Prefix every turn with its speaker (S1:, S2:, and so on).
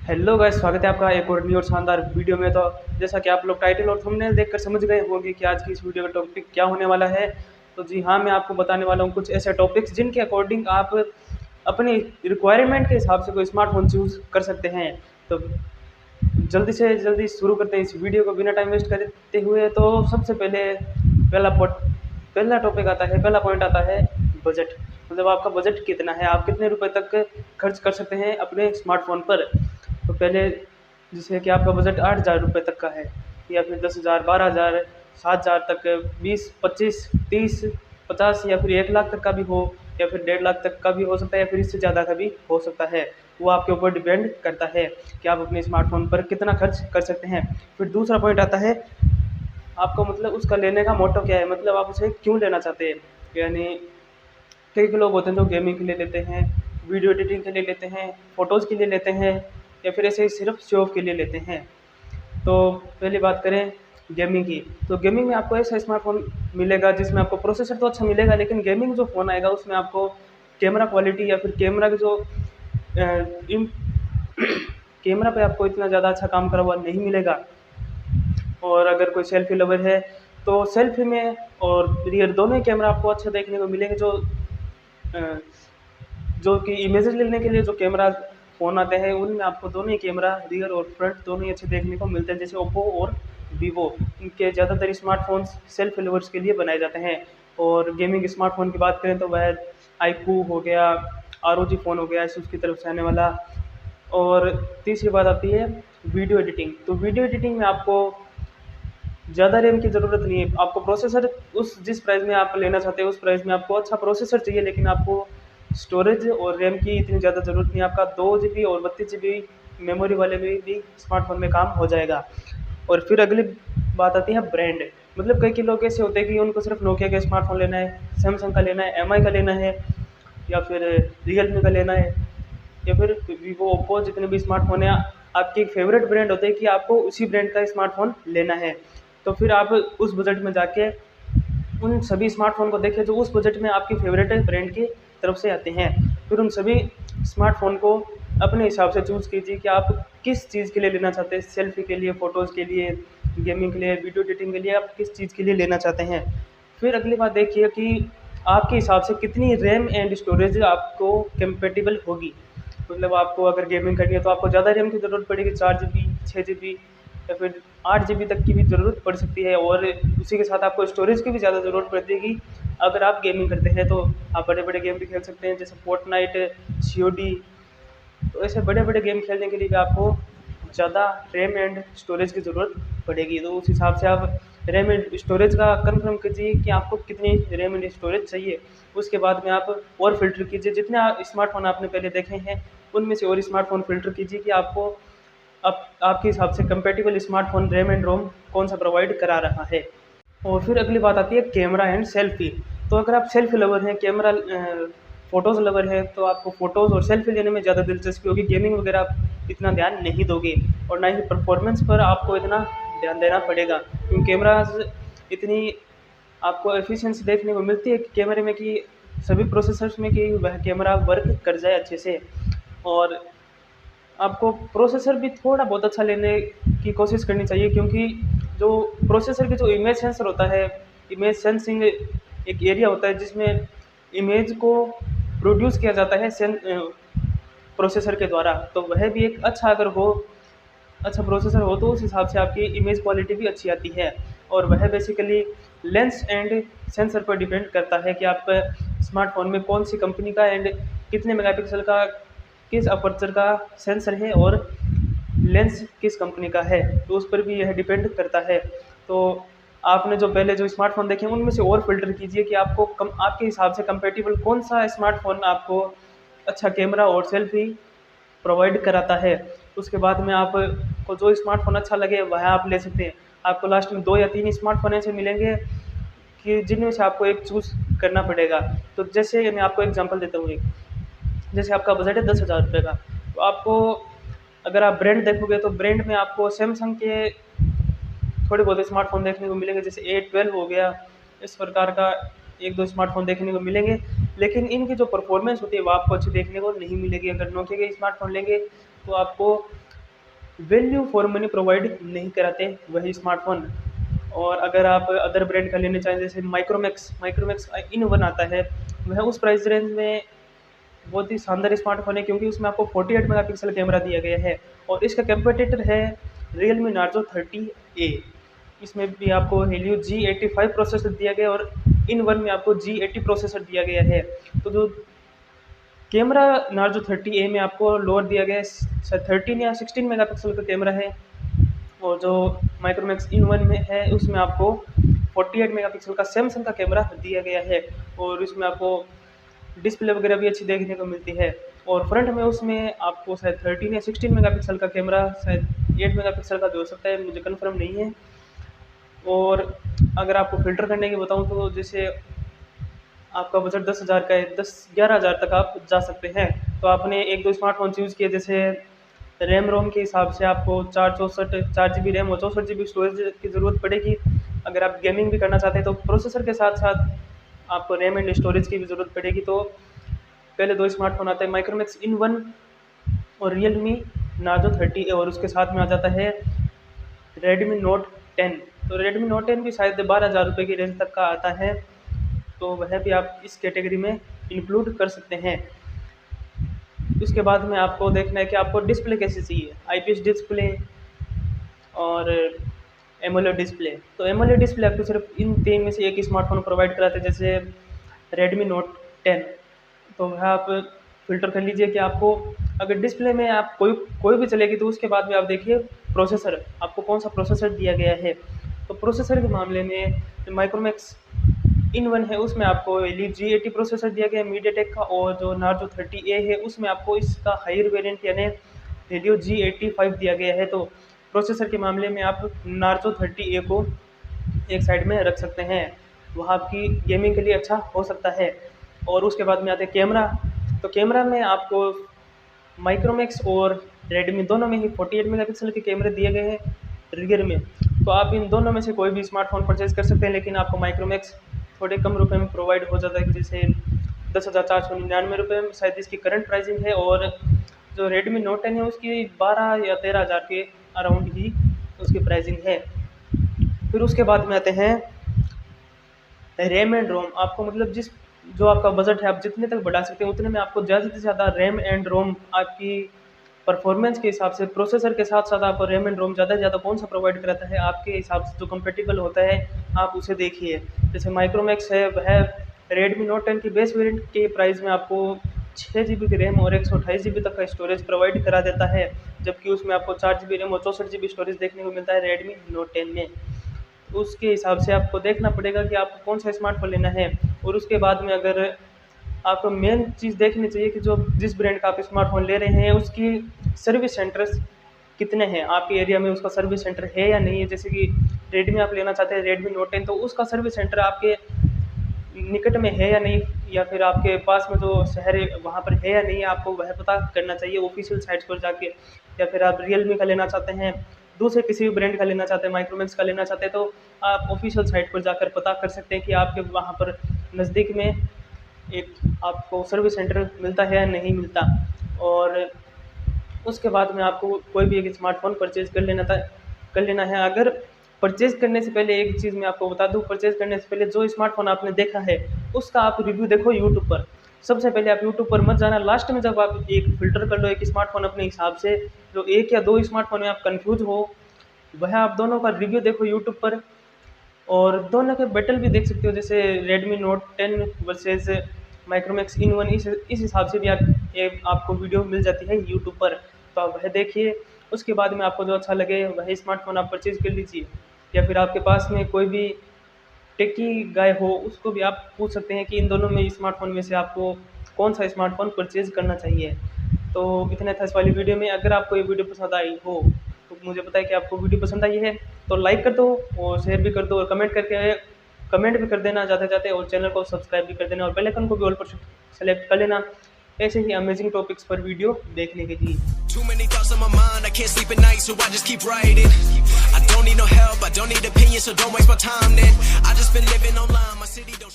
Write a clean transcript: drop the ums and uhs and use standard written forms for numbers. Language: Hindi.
S1: हेलो गाइस, स्वागत है आपका एक और न्यू और शानदार वीडियो में। तो जैसा कि आप लोग टाइटल और थंबनेल देखकर समझ गए होंगे कि आज की इस वीडियो का टॉपिक क्या होने वाला है। तो जी हाँ, मैं आपको बताने वाला हूँ कुछ ऐसे टॉपिक्स जिनके अकॉर्डिंग आप अपनी रिक्वायरमेंट के हिसाब से कोई स्मार्टफोन चूज़ कर सकते हैं। तो जल्दी से जल्दी शुरू करते हैं इस वीडियो को बिना टाइम वेस्ट करते हुए। तो सबसे पहले पहला टॉपिक आता है, पहला पॉइंट आता है बजट। मतलब आपका बजट कितना है, आप कितने रुपए तक खर्च कर सकते हैं अपने स्मार्टफोन पर। तो पहले जैसे कि आपका बजट 8,000 रुपये तक का है, या फिर 10,000, 12,000, 7,000 तक, 20, 25, 30, 50 या फिर 1 लाख तक का भी हो, या फिर 1.5 लाख तक का भी हो सकता है, या फिर इससे ज़्यादा का भी हो सकता है। वो आपके ऊपर डिपेंड करता है कि आप अपने स्मार्टफोन पर कितना खर्च कर सकते हैं। फिर दूसरा पॉइंट आता है आपको, मतलब उसका लेने का मोटो क्या है, मतलब आप उसे क्यों लेना चाहते हैं। यानी कई लोग होते हैं जो गेमिंग के लिए लेते हैं, वीडियो एडिटिंग के लिए लेते हैं, फ़ोटोज़ के लिए लेते हैं, या फिर ऐसे ही सिर्फ शो ऑफ के लिए लेते हैं। तो पहली बात करें गेमिंग की, तो गेमिंग में आपको ऐसा स्मार्टफोन मिलेगा जिसमें आपको प्रोसेसर तो अच्छा मिलेगा, लेकिन गेमिंग जो फ़ोन आएगा उसमें आपको कैमरा क्वालिटी या फिर कैमरा की जो इन कैमरा पे आपको इतना ज़्यादा अच्छा काम करा हुआ नहीं मिलेगा। और अगर कोई सेल्फ़ी लवर है तो सेल्फ़ी में और रियर दोनों ही कैमरा आपको अच्छे देखने को मिलेंगे। अ, जो कि इमेजेस लेने के लिए जो कैमरा फ़ोन आते हैं उनमें आपको दोनों ही कैमरा रियर और फ्रंट दोनों ही अच्छे देखने को मिलते हैं, जैसे ओप्पो और वीवो। इनके ज़्यादातर स्मार्टफ़ोन्स सेल्फ़ी लवर्स के लिए बनाए जाते हैं। और गेमिंग स्मार्टफ़ोन की बात करें तो वह आईक्यू हो गया, आरओजी फ़ोन हो गया एसुस की तरफ से आने वाला। और तीसरी बात आती है वीडियो एडिटिंग। तो वीडियो एडिटिंग में आपको ज़्यादा रैम की ज़रूरत नहीं है, आपको प्रोसेसर उस जिस प्राइस में आप लेना चाहते हैं उस प्राइस में आपको अच्छा प्रोसेसर चाहिए, लेकिन आपको स्टोरेज और रैम की इतनी ज़्यादा ज़रूरत नहीं है। आपका 2 GB और 32 GB मेमोरी वाले में भी स्मार्टफोन में काम हो जाएगा। और फिर अगली बात आती है ब्रांड। मतलब कई लोग ऐसे होते हैं कि उनको सिर्फ नोकिया का स्मार्टफोन लेना है, सैमसंग का लेना है, एमआई का लेना है, या फिर रियलमी का लेना है, या फिर वीवो, ओप्पो, जितने भी स्मार्टफोन है आपकी एक फेवरेट ब्रांड होते हैं कि आपको उसी ब्रांड का स्मार्टफोन लेना है। तो फिर आप उस बजट में जाके उन सभी स्मार्टफोन को देखें जो उस बजट में आपकी फेवरेट ब्रांड की तरफ से आते हैं। फिर उन सभी स्मार्टफोन को अपने हिसाब से चूज़ कीजिए कि आप किस चीज़ के लिए लेना चाहते हैं, सेल्फी के लिए, फ़ोटोज़ के लिए, गेमिंग के लिए, वीडियो एडिटिंग के लिए, आप किस चीज़ के लिए लेना चाहते हैं। फिर अगली बात देखिए कि आपके हिसाब से कितनी रैम एंड स्टोरेज आपको कंपेटिबल होगी। मतलब आपको अगर गेमिंग करनी है तो आपको ज़्यादा रैम की ज़रूरत पड़ेगी, 4 GB, 6 GB, या फिर 8 GB तक की भी ज़रूरत पड़ सकती है। और उसी के साथ आपको स्टोरेज की भी ज़्यादा ज़रूरत पड़ेगी। अगर आप गेमिंग करते हैं तो आप बड़े बड़े गेम भी खेल सकते हैं, जैसे फोर्टनाइट, सीओडी। तो ऐसे बड़े बड़े गेम खेलने के लिए भी आपको ज़्यादा रैम एंड स्टोरेज की ज़रूरत पड़ेगी। तो उस हिसाब से आप रैम एंड स्टोरेज का कंफर्म कीजिए कि आपको कितनी रैम एंड स्टोरेज चाहिए। उसके बाद में आप और फ़िल्टर कीजिए, जितने स्मार्टफ़ोन आपने पहले देखे हैं उनमें से और स्मार्टफ़ोन फ़िल्टर कीजिए कि आपको आपके हिसाब से कंपैटिबल स्मार्टफ़ोन रैम एंड रोम कौन-सा प्रोवाइड करा रहा है। और फिर अगली बात आती है कैमरा एंड सेल्फ़ी। तो अगर आप सेल्फ़ी लवर हैं, फ़ोटोज़ लवर हैं, तो आपको फ़ोटोज़ और सेल्फ़ी लेने में ज़्यादा दिलचस्पी होगी। गेमिंग वगैरह आप इतना ध्यान नहीं दोगे, और ना ही परफ़ॉर्मेंस पर आपको इतना ध्यान देना पड़ेगा, क्योंकि कैमराज़ इतनी आपको एफिशिएंसी देखने को मिलती है कि कैमरे में कि सभी प्रोसेसर्स में कि वह कैमरा वर्क कर जाए अच्छे से। और आपको प्रोसेसर भी थोड़ा बहुत अच्छा लेने की कोशिश करनी चाहिए, क्योंकि जो प्रोसेसर की जो इमेज सेंसर होता है, इमेज सेंसिंग एक एरिया होता है जिसमें इमेज को प्रोड्यूस किया जाता है प्रोसेसर के द्वारा। तो वह भी एक अच्छा अगर हो, अच्छा प्रोसेसर हो तो उस हिसाब से आपकी इमेज क्वालिटी भी अच्छी आती है। और वह बेसिकली लेंस एंड सेंसर पर डिपेंड करता है कि आप स्मार्टफोन में कौन सी कंपनी का एंड कितने मेगापिक्सल का, किस अपर्चर का सेंसर है, और लेंस किस कंपनी का है, तो उस पर भी यह डिपेंड करता है। तो आपने जो पहले जो स्मार्टफोन देखे उनमें से और फ़िल्टर कीजिए कि आपको आपके हिसाब से कंपैटिबल कौन सा स्मार्टफोन आपको अच्छा कैमरा और सेल्फी प्रोवाइड कराता है। उसके बाद में आपको जो स्मार्टफ़ोन अच्छा लगे वह आप ले सकते हैं। आपको लास्ट में 2 या 3 स्मार्टफ़ोन ऐसे मिलेंगे कि जिनमें से आपको एक चूज़ करना पड़ेगा। तो जैसे मैं आपको एग्ज़ाम्पल देता हूँ एक, जैसे आपका बजट है 10,000 रुपये का, तो आपको अगर आप ब्रांड देखोगे तो ब्रांड में आपको सैमसंग के थोड़े बहुत स्मार्टफ़ोन देखने को मिलेंगे, जैसे A12 हो गया, इस प्रकार का 1-2 स्मार्टफ़ोन देखने को मिलेंगे। लेकिन इनकी जो परफ़ॉर्मेंस होती है वो आपको अच्छी देखने को नहीं मिलेगी। अगर नोकिया के स्मार्टफ़ोन लेंगे तो आपको वैल्यू फॉर मनी प्रोवाइड नहीं कराते वही स्मार्टफोन। और अगर आप अदर ब्रांड का लेना चाहें जैसे माइक्रोमैक्स इन 1 आता है, वह उस प्राइस रेंज में बहुत ही शानदार स्मार्टफोन है क्योंकि उसमें आपको 48 मेगापिक्सल कैमरा दिया गया है। और इसका कंपटीटर है Realme Narzo 30A। इसमें भी आपको Helio G85 प्रोसेसर दिया गया और इन 1 में आपको G80 प्रोसेसर दिया गया है। तो जो कैमरा Narzo 30A में आपको लोअर दिया गया है 13 या 16 मेगापिक्सल का कैमरा है, और जो माइक्रोमैक्स इन 1 में है उसमें आपको 48 मेगापिक्सल का सैमसंग का कैमरा दिया गया है। और इसमें आपको डिस्प्ले वगैरह भी अच्छी देखने को मिलती है। और फ्रंट में उसमें आपको शायद 13 या 16 मेगापिक्सल का कैमरा, शायद 8 मेगापिक्सल का भी हो सकता है, मुझे कंफर्म नहीं है। और अगर आपको फ़िल्टर करने की बताऊं तो जैसे आपका बजट 10,000 का है, 10-11 हज़ार तक आप जा सकते हैं, तो आपने 1-2 स्मार्टफोन चूज़ किए। जैसे रैम रोम के हिसाब से आपको 4 GB रैम और 64 GB स्टोरेज की ज़रूरत पड़ेगी। अगर आप गेमिंग भी करना चाहते हैं तो प्रोसेसर के साथ साथ आपको रैम एंड स्टोरेज की भी ज़रूरत पड़ेगी। तो पहले 2 स्मार्टफोन आते हैं, माइक्रोमैक्स इन 1 और Realme Narzo 30A, और उसके साथ में आ जाता है Redmi Note 10। तो Redmi Note 10 भी शायद 12,000 रुपये की रेंज तक का आता है, तो वह भी आप इस कैटेगरी में इंक्लूड कर सकते हैं। उसके बाद में आपको देखना है कि आपको डिस्प्ले कैसी चाहिए, IPS डिस्प्ले और एमोलेड डिस्प्ले। तो एमोलेड डिस्प्ले आपको सिर्फ इन 3 में से एक ही स्मार्टफोन प्रोवाइड कराते हैं, जैसे Redmi Note 10। तो वह आप फ़िल्टर कर लीजिए कि आपको अगर डिस्प्ले में आप कोई भी चलेगी, तो उसके बाद में आप देखिए प्रोसेसर, आपको कौन सा प्रोसेसर दिया गया है। तो प्रोसेसर के मामले में माइक्रोमैक्स इन 1 है उसमें आपको Helio G80 प्रोसेसर दिया गया है मीडियाटेक का, और जो Narzo 30A है उसमें आपको इसका हायर वेरिएंट यानी Helio G85 दिया गया है। तो प्रोसेसर के मामले में आप Narzo 30A को एक साइड में रख सकते हैं, वह आपकी गेमिंग के लिए अच्छा हो सकता है। और उसके बाद में आते हैं कैमरा। तो कैमरा में आपको माइक्रोमैक्स और रेडमी दोनों में ही 48 मेगापिक्सल के कैमरे दिए गए हैं रियर में। तो आप इन दोनों में से कोई भी स्मार्टफोन परचेज कर सकते हैं, लेकिन आपको माइक्रोमैक्स थोड़े कम रुपए में प्रोवाइड हो जाता है, जैसे 10,499 रुपये में शायद इसकी करंट प्राइसिंग है। और जो Redmi Note 10 है उसकी 12 या 13 हज़ार के अराउंड ही उसकी प्राइसिंग है। फिर उसके बाद में आते हैं रैम एंड रोम। आपको मतलब जो आपका बजट है आप जितने तक बढ़ा सकते हैं उतने में आपको ज़्यादा से ज़्यादा रैम एंड रोम आपकी परफॉर्मेंस के हिसाब से, प्रोसेसर के साथ साथ आपको रैम एंड रोम ज़्यादा से ज़्यादा कौन सा प्रोवाइड कराता है आपके हिसाब से, जो कंपेटिबल होता है आप उसे देखिए। जैसे माइक्रोमैक्स है वह Redmi Note 10 की बेस वेरिएंट के प्राइस में आपको 6 GB की रैम और 128 GB तक का स्टोरेज प्रोवाइड करा देता है, जबकि उसमें आपको 4 GB रैम और 64 GB स्टोरेज देखने को मिलता है Redmi Note 10 में। उसके हिसाब से आपको देखना पड़ेगा कि आपको कौन सा स्मार्टफोन लेना है। और उसके बाद में अगर आपको मेन चीज़ देखनी चाहिए कि जो जिस ब्रांड का आप स्मार्टफोन ले रहे हैं उसकी सर्विस सेंटर्स कितने हैं, आपके एरिया में उसका सर्विस सेंटर है या नहीं है। जैसे कि रेडमी आप लेना चाहते हैं Redmi Note 10, तो उसका सर्विस सेंटर आपके निकट में है या नहीं, या फिर आपके पास में जो शहर है वहाँ पर है या नहीं, आपको वह पता करना चाहिए ऑफिशियल साइट्स पर जाके। या फिर आप Realme का लेना चाहते हैं, दूसरे किसी भी ब्रांड का लेना चाहते हैं, माइक्रोमैक्स का लेना चाहते हैं, तो आप ऑफिशियल साइट पर जाकर पता कर सकते हैं कि आपके वहाँ पर नज़दीक में एक आपको सर्विस सेंटर मिलता है या नहीं मिलता। और उसके बाद में आपको कोई भी एक स्मार्टफोन परचेज़ कर लेना है। अगर परचेज़ करने से पहले एक चीज़ मैं आपको बता दूं, परचेज़ करने से पहले जो स्मार्टफोन आपने देखा है उसका आप रिव्यू देखो यूट्यूब पर। सबसे पहले आप यूट्यूब पर मत जाना, लास्ट में जब आप एक फ़िल्टर कर लो एक स्मार्टफोन अपने हिसाब से, जो 1 या 2 स्मार्टफोन में आप कन्फ्यूज़ हो, वह आप दोनों का रिव्यू देखो यूट्यूब पर। और दोनों के बैटल भी देख सकते हो, जैसे Redmi Note 10 वर्सेस माइक्रोमैक्स इन 1, इस हिसाब से भी आपको वीडियो मिल जाती है यूट्यूब पर, तो आप वह देखिए। उसके बाद में आपको जो अच्छा लगे वह स्मार्टफोन आप परचेज़ कर लीजिए। या फिर आपके पास में कोई भी टेकी गाय हो उसको भी आप पूछ सकते हैं कि इन दोनों में स्मार्टफोन में से आपको कौन सा स्मार्टफोन परचेज़ करना चाहिए। तो इतना था इस वाली वीडियो में। अगर आपको ये वीडियो पसंद आई हो तो मुझे पता है कि आपको वीडियो पसंद आई है, तो लाइक कर दो और शेयर भी कर दो और कमेंट भी कर देना जाते जाते, और चैनल को सब्सक्राइब भी कर देना और बेल आइकन को भी ऑल पर सेलेक्ट कर लेना ऐसे ही अमेजिंग टॉपिक्स पर वीडियो देखने के लिए।
S2: Too many thoughts on my mind, I can't sleep at night, so I just keep writing. I don't need no help, I don't need opinions, so don't waste my time then. I just been living online, my city don't